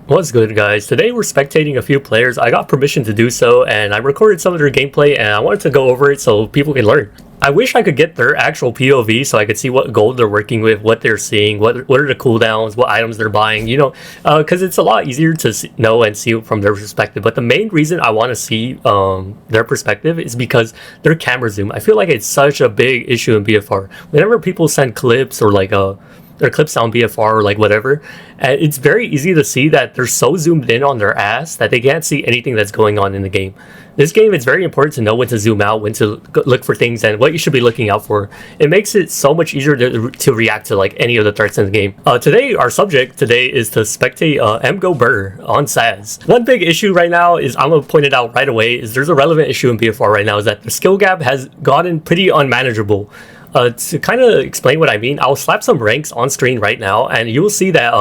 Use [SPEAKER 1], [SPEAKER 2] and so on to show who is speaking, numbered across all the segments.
[SPEAKER 1] What's good, guys? Today we're spectating a few players. I got permission to do so, and I recorded some of their gameplay, and I wanted to go over it so people can learn. I wish I could get their actual POV so I could see what gold they're working with, what they're seeing, what are the cooldowns, what items they're buying, because it's a lot easier to know and see from their perspective. But the main reason I want to see their perspective is because their camera zoom. I feel like it's such a big issue in BFR. Whenever people send clips or their clips on BFR or whatever, and it's very easy to see that they're so zoomed in on their ass that they can't see anything that's going on in the game. This game, it's very important to know when to zoom out, when to look for things, and what you should be looking out for. It makes it so much easier to react to any of the threats in the game. Today, our subject today is to spectate Mgo Burr on SAS. One big issue right now is, I'm going to point it out right away, is there's a relevant issue in BFR right now, is that the skill gap has gotten pretty unmanageable. To kind of explain what I mean, I'll slap some ranks on screen right now, and you will see that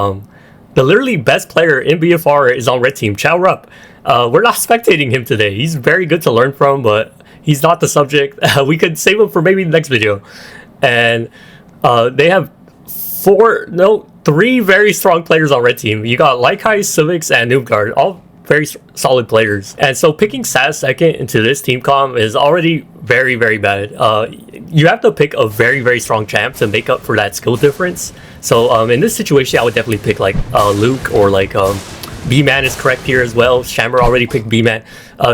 [SPEAKER 1] the literally best player in BFR is on red team, Chao. We're not spectating him today. He's very good to learn from, but he's not the subject. We could save him for maybe the next video. And they have three very strong players on red team. You got Laikai, Civics, and Noobguard, all very solid players. And so picking SAS second into this team comp is already very, very bad. You have to pick a very, very strong champ to make up for that skill difference. So in this situation, I would definitely pick Luke, or B-Man is correct here as well. Shammer already picked B-Man.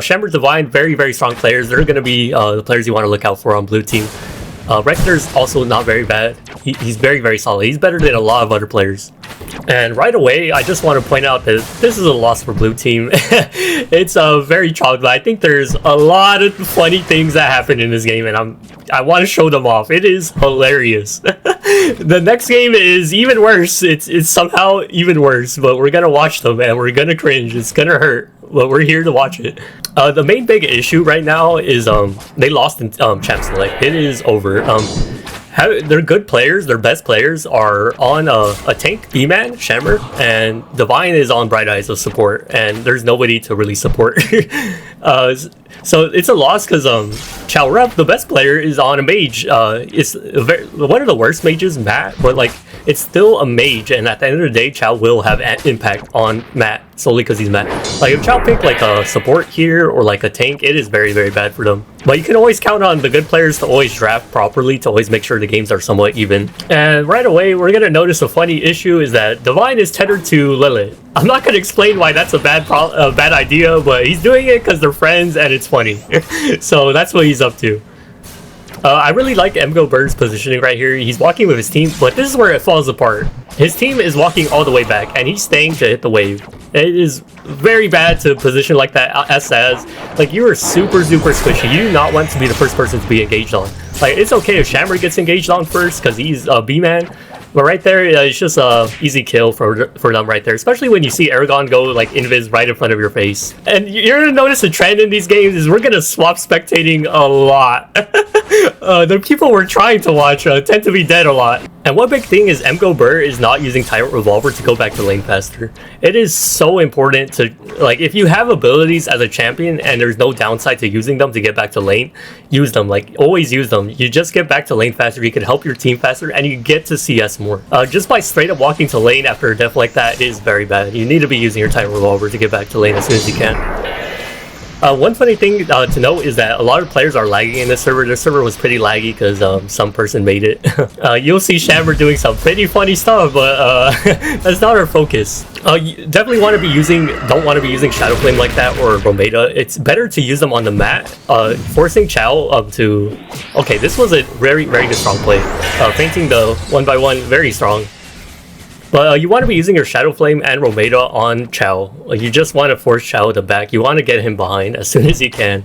[SPEAKER 1] Shammer, Divine, very, very strong players. They're going to be the players you want to look out for on blue team. Rector's also not very bad. He's very, very solid. He's better than a lot of other players. And right away, I just want to point out that this is a loss for blue team. It's very chalk, but I think there's a lot of funny things that happen in this game, and I want to show them off. It is hilarious. The next game is even worse. It's somehow even worse, but we're gonna watch them and we're gonna cringe. It's gonna hurt, but we're here to watch it. The main big issue right now is they lost in champ select. It is over. They're good players. Their best players are on a tank, B-Man, Shammer, and Divine is on Bright Eyes of support, and there's nobody to really support. So it's a loss because Chao, the best player, is on a mage. It's one of the worst mages, Matt, but it's still a mage, and at the end of the day, Chao will have an impact on Matt solely because he's Matt. If Chao picked a support here or a tank, it is very, very bad for them. But you can always count on the good players to always draft properly, to always make sure the games are somewhat even. And right away, we're gonna notice a funny issue is that Divine is tethered to Lilith. I'm not gonna explain why that's a bad idea, but he's doing it because they're friends and it's funny. So that's what he's up to. I really like Mgo Burr's positioning right here. He's walking with his team, but this is where it falls apart. His team is walking all the way back, and he's staying to hit the wave. It is very bad to position like that as you are super, super squishy. You do not want to be the first person to be engaged on. It's okay if Shammer gets engaged on first because he's B-Man, but right there, it's just a easy kill for them right there, especially when you see Aragon go invis right in front of your face. And you're gonna notice a trend in these games is we're gonna swap spectating a lot. The people we're trying to watch tend to be dead a lot. And one big thing is Mgo Burr is not using Tyrant Revolver to go back to lane faster. It is so important to, if you have abilities as a champion and there's no downside to using them to get back to lane, use them. Always use them. You just get back to lane faster, you can help your team faster, and you get to CS more. Just by straight up walking to lane after a death like that is very bad. You need to be using your Tyrant Revolver to get back to lane as soon as you can. One funny thing to note is that a lot of players are lagging in this server. This server was pretty laggy because some person made it. You'll see Shammer doing some pretty funny stuff, but that's not our focus. You definitely don't want to be using Shadow Flame like that or Romeda. It's better to use them on the mat. Forcing Chao to... Okay, this was a very, very good strong play. Fainting the 1x1, very strong. But you want to be using your Shadow Flame and Romeda on Chao. You just want to force Chao to back. You want to get him behind as soon as you can.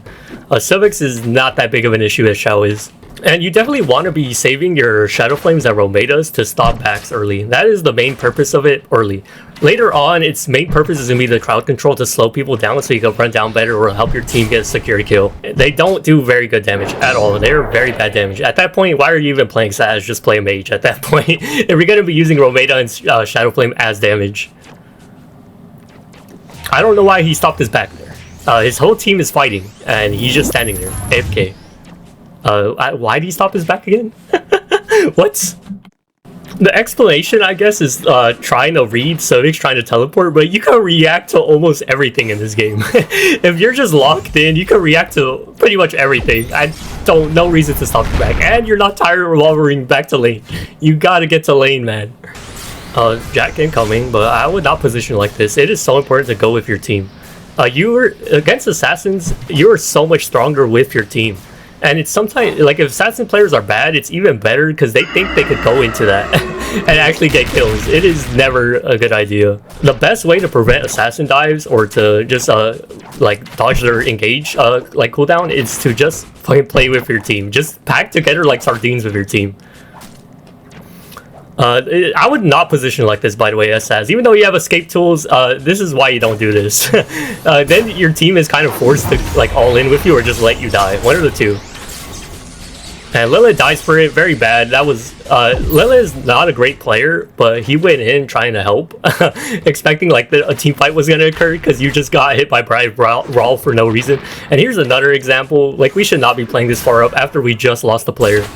[SPEAKER 1] Civics is not that big of an issue as Chao is. And you definitely want to be saving your Shadow Flames and Romedas to stop backs early. That is the main purpose of it early. Later on, its main purpose is going to be the crowd control to slow people down so you can run down better or help your team get a security kill. They don't do very good damage at all. They're very bad damage. At that point, why are you even playing SAS? Just play a mage at that point. If you're going to be using Romeda and Shadow Flame as damage. I don't know why he stopped his back there. His whole team is fighting, and he's just standing there, AFK. Why did he stop his back again? What? The explanation, I guess, is trying to read Sovix trying to teleport, but you can react to almost everything in this game. If you're just locked in, you can react to pretty much everything. No reason to stop you back. And you're not tired of revolvering back to lane. You gotta get to lane, man. Jack incoming, but I would not position like this. It is so important to go with your team. You were against assassins, you are so much stronger with your team. And it's sometimes, like, if assassin players are bad, it's even better because they think they could go into that and actually get kills. It is never a good idea. The best way to prevent assassin dives or to just, like, dodge their engage, like, cooldown is to just fucking play with your team. Just pack together like sardines with your team. I would not position like this, by the way, Saz. Even though you have escape tools, this is why you don't do this. Then your team is kind of forced to, like, all in with you or just let you die. One of the two. And Lilith dies for it. Very bad. That was... Lilith is not a great player, but he went in trying to help. Expecting, like, a team fight was going to occur because you just got hit by Brian Rawl for no reason. And here's another example. Like, we should not be playing this far up after we just lost a player.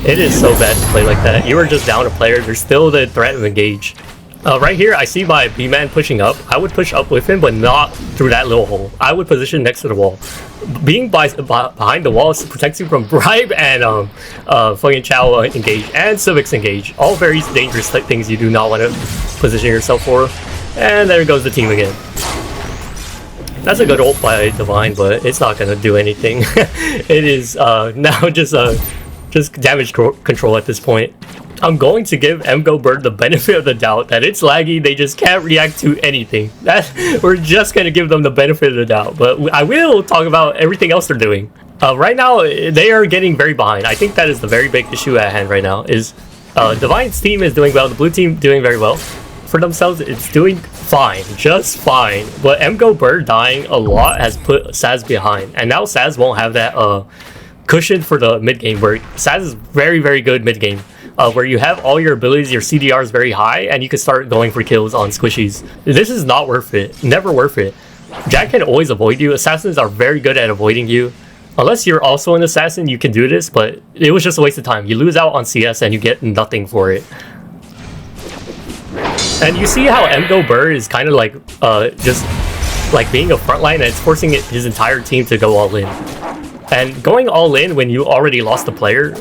[SPEAKER 1] It is so bad to play like that. You are just down a player. There's still the threat of engage. Right here, I see my B-man pushing up. I would push up with him, but not through that little hole. I would position next to the wall. Being behind the wall protects you from bribe and fucking Chao engage and Civics engage. All very dangerous things you do not want to position yourself for. And there goes the team again. That's a good ult by Divine, but it's not going to do anything. It is now just damage control at this point. I'm going to give MGO Bird the benefit of the doubt that it's laggy, they just can't react to anything. We're just going to give them the benefit of the doubt, but I will talk about everything else they're doing. Right now, they are getting very behind. I think that is the very big issue at hand right now, is Divine's team is doing well, the blue team doing very well. For themselves, it's doing fine, just fine. But MGO Bird dying a lot has put Saz behind, and now Saz won't have that cushion for the mid game where Saz is very, very good mid game. Where you have all your abilities, your CDR is very high, and you can start going for kills on squishies. This is not worth it. Never worth it. Jack can always avoid you. Assassins are very good at avoiding you. Unless you're also an assassin, you can do this, but it was just a waste of time. You lose out on CS and you get nothing for it. And you see how MGO Bird is kind of like, just like being a frontline, and it's forcing his entire team to go all in. And going all in when you already lost a player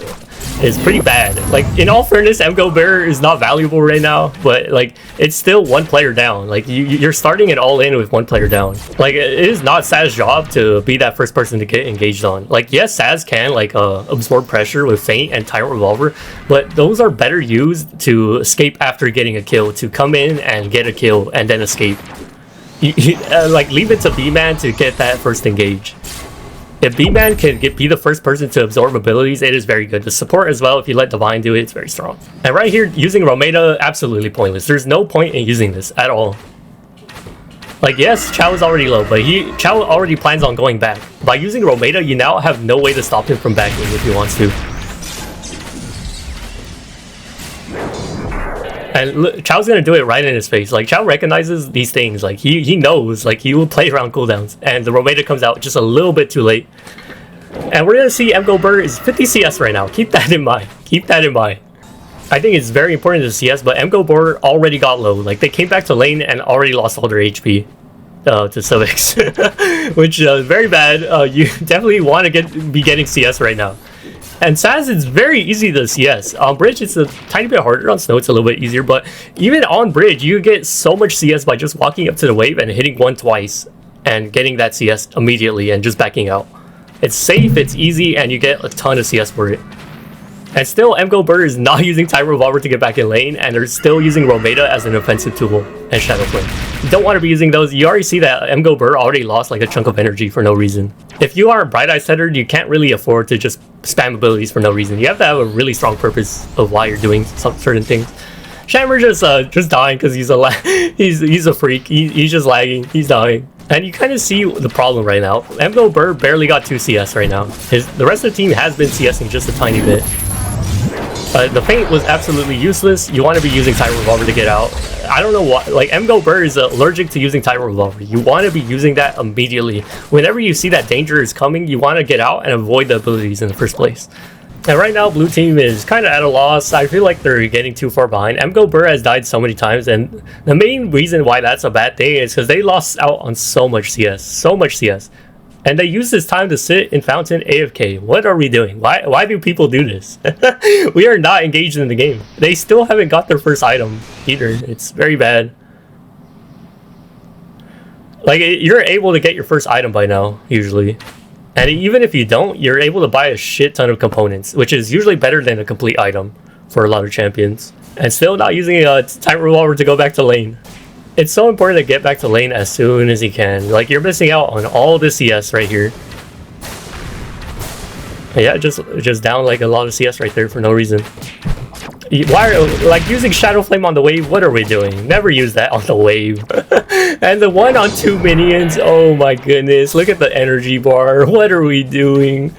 [SPEAKER 1] is pretty bad. Like, in all fairness, MGO Bear is not valuable right now, but like, it's still one player down. Like, you're starting it all in with one player down. Like, it is not Saz's job to be that first person to get engaged on. Like, yes, Saz can like absorb pressure with feint and tyrant revolver, but those are better used to escape after getting a kill, to come in and get a kill and then escape. Like, leave it to B-Man to get that first engage. If B-Man can be the first person to absorb abilities, it is very good. The support as well, if you let Divine do it, it's very strong. And right here, using Romeda, absolutely pointless. There's no point in using this at all. Like, yes, Chao is already low, but Chao already plans on going back. By using Romeda, you now have no way to stop him from backing if he wants to. And Chao's gonna do it right in his face. Like, Chao recognizes these things. Like, he knows. Like, he will play around cooldowns. And the Romeda comes out just a little bit too late. And we're gonna see MGO Bird is 50 CS right now. Keep that in mind. Keep that in mind. I think it's very important to CS, but MGO Bird already got low. Like, they came back to lane and already lost all their HP to Civics. Which is very bad. You definitely want to be getting CS right now. And Saz is very easy to CS. On bridge, it's a tiny bit harder. On snow, it's a little bit easier. But even on bridge, you get so much CS by just walking up to the wave and hitting one twice and getting that CS immediately and just backing out. It's safe, it's easy, and you get a ton of CS for it. And still, MGO Bird is not using Tyrant Revolver to get back in lane, and they're still using Romeda as an offensive tool and Shadow Flame. You don't want to be using those. You already see that MGO Bird already lost like a chunk of energy for no reason. If you are a Bright Eye setter, you can't really afford to just spam abilities for no reason. You have to have a really strong purpose of why you're doing certain things. Shammer just dying because he's a freak. He's just lagging. He's dying. And you kind of see the problem right now. MGO Bird barely got 2 CS right now. The rest of the team has been CSing just a tiny bit. The feint was absolutely useless. You want to be using Tyrant Revolver to get out. I don't know why. Like, MGO Bird is allergic to using Tyrant Revolver. You want to be using that immediately. Whenever you see that danger is coming, you want to get out and avoid the abilities in the first place. And right now, blue team is kind of at a loss. I feel like they're getting too far behind. MGO Burr has died so many times, and the main reason why that's a bad thing is because they lost out on so much CS. So much CS. And they use this time to sit in Fountain AFK. What are we doing? Why do people do this? We are not engaged in the game. They still haven't got their first item either. It's very bad. Like, you're able to get your first item by now, usually. And even if you don't, you're able to buy a shit ton of components, which is usually better than a complete item for a lot of champions. And still not using a time revolver to go back to lane. It's so important to get back to lane as soon as you can. Like, you're missing out on all the CS right here. Yeah, just down like a lot of CS right there for no reason. Why are, like, using Shadow Flame on the wave? What are we doing? Never use that on the wave. And the 1-on-2 minions, oh my goodness, look at the energy bar. What are we doing?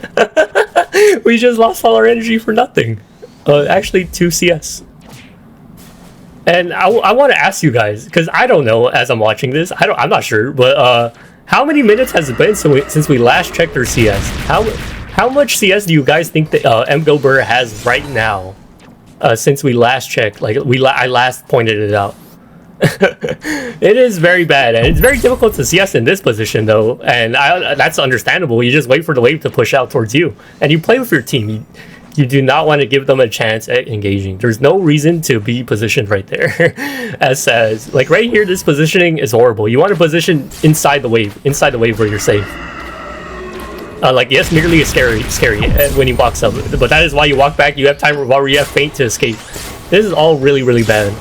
[SPEAKER 1] We just lost all our energy for nothing. Actually 2 CS. And I want to ask you guys, because I don't know as I'm watching this, I'm not sure, but how many minutes has it been since we last checked our CS? How much CS do you guys think that MGO Burr has right now? Since we last checked, like I last pointed it out. It is very bad, and it's very difficult to CS in this position though, and that's understandable. You just wait for the wave to push out towards you, and you play with your team. You do not want to give them a chance at engaging. There's no reason to be positioned right there. As says, like right here, this positioning is horrible. You want to position inside the wave where you're safe. Like, yes, merely is scary when he walks up, but that is why you walk back. You have time revolver, you have feint to escape. This is all really bad.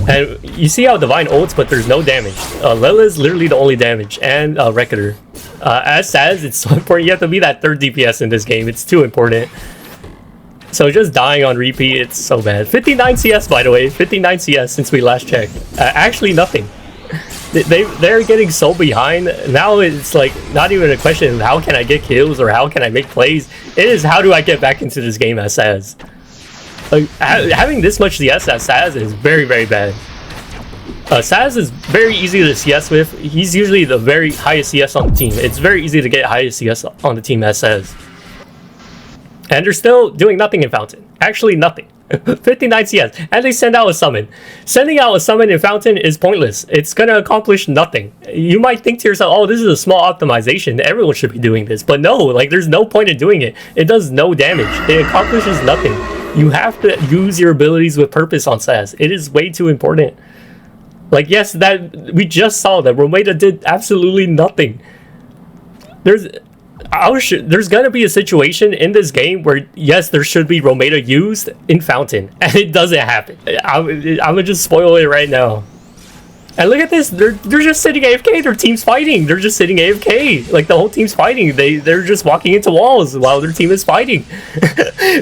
[SPEAKER 1] And you see how Divine ults, but there's no damage. Lila's literally the only damage, and Reckoner. As says, it's so important. You have to be that 3rd DPS in this game. It's too important. So just dying on repeat, it's so bad. 59 CS, by the way. 59 CS since we last checked. Actually, nothing. They're getting so behind. Now it's like not even a question of how can I get kills or how can I make plays. It is how do I get back into this game as Saz. Like, having this much CS as Saz is very bad. Saz is very easy to CS with. He's usually the very highest CS on the team. It's very easy to get highest CS on the team as Saz. And they're still doing nothing in Fountain. Actually nothing. 59 CS, and they send out a summon. Sending out a summon in Fountain is pointless. It's gonna accomplish nothing. You might think to yourself, oh, this is a small optimization, everyone should be doing this, but no, like, there's no point in doing it. It does no damage. It accomplishes nothing. You have to use your abilities with purpose on SAS. It is way too important. Like, yes, that we just saw that Romeda did absolutely nothing. There's gonna be a situation in this game where, yes, there should be Romeda used in Fountain, and it doesn't happen. I'm gonna just spoil it right now. And look at this, they're just sitting AFK, their team's fighting. They're just sitting AFK, like the whole team's fighting. They're just walking into walls while their team is fighting.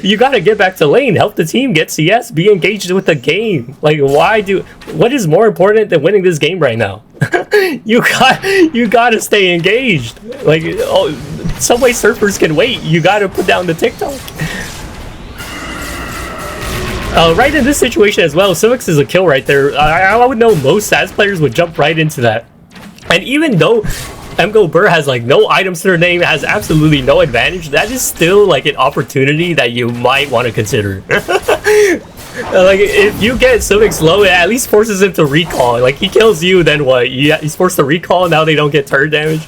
[SPEAKER 1] You gotta get back to lane, help the team get CS, be engaged with the game. Like, what is more important than winning this game right now? You gotta stay engaged. Like, oh, Subway Surfers can wait. You gotta put down the TikTok. Right in this situation as well, Civics is a kill right there. I would know most SAS players would jump right into that. And even though MGO Burr has like no items to their name, has absolutely no advantage, that is still like an opportunity that you might want to consider. Like, if you get Civics low, it at least forces him to recall. Like, he kills you, then what? He's forced to recall, now they don't get turret damage.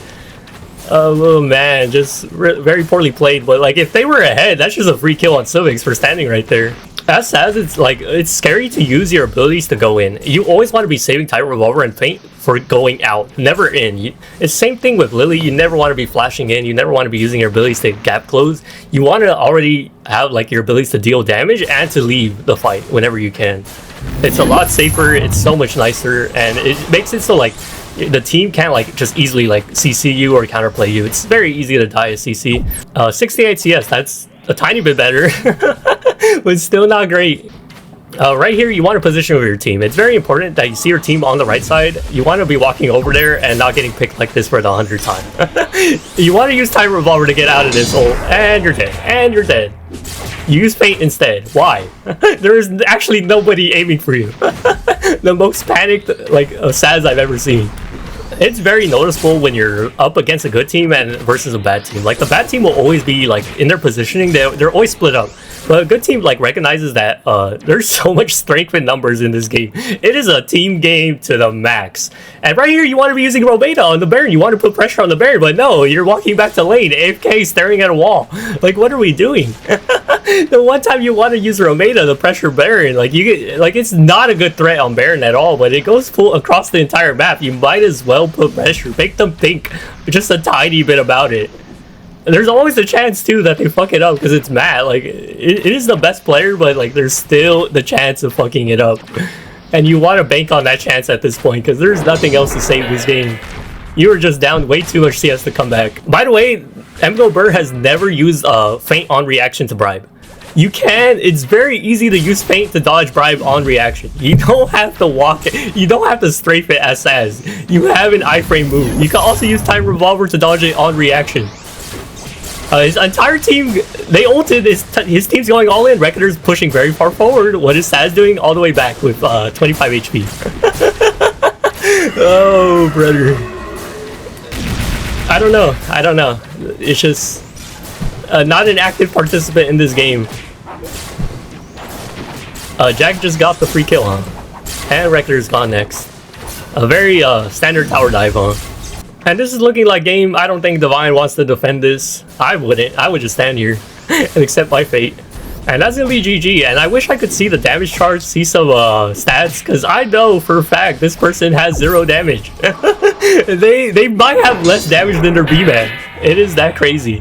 [SPEAKER 1] Oh man, just very poorly played. But like, if they were ahead, that's just a free kill on Civics for standing right there. As says, it's scary to use your abilities to go in. You always want to be saving Tight Revolver and Feint for going out, never in. It's the same thing with Lily. You never want to be flashing in. You never want to be using your abilities to gap close. You want to already have like your abilities to deal damage and to leave the fight whenever you can. It's a lot safer. It's so much nicer, and it makes it so like the team can't like just easily like CC you or counterplay you. It's very easy to die a CC. 68 CS. That's a tiny bit better, but still not great. Right here, you want to position with your team. It's very important that you see your team on the right side. You want to be walking over there and not getting picked like this for the 100th time. You want to use Time Revolver to get out of this hole, and you're dead. And you're dead. You use Feint instead. Why? There is actually nobody aiming for you. The most panicked like Saz I've ever seen. It's very noticeable when you're up against a good team and versus a bad team. Like the bad team will always be like in their positioning, they're always split up. But a good team like recognizes that there's so much strength in numbers in this game. It is a team game to the max. And right here, you want to be using Rometa on the Baron. You want to put pressure on the Baron, but no, you're walking back to lane, AFK, staring at a wall. Like, what are we doing? The one time you want to use Rometa, the pressure Baron, like you get, like it's not a good threat on Baron at all. But it goes full across the entire map. You might as well put pressure. Make them think just a tiny bit about it. There's always a chance too that they fuck it up because it's Matt. Like it is the best player, but like there's still the chance of fucking it up, and you want to bank on that chance at this point because there's nothing else to save this game. You are just down way too much CS to come back. By the way, Admirable Burr has never used feint on reaction to bribe. You can. It's very easy to use feint to dodge bribe on reaction. You don't have to walk it. You don't have to strafe it as. You have an iframe move. You can also use time revolver to dodge it on reaction. His entire team, they ulted. His team's going all in. Reckoner's pushing very far forward. What is Saz doing? All the way back with 25 HP. Oh, brother. I don't know. It's just not an active participant in this game. Jack just got the free kill, huh? And Reckoner's gone next. A very standard tower dive, huh? And this is looking like game. I don't think Divine wants to defend this. I wouldn't. I would just stand here and accept my fate. And that's gonna be GG. And I wish I could see the damage chart, see some stats, because I know for a fact this person has 0 damage. They might have less damage than their B-man. It is that crazy.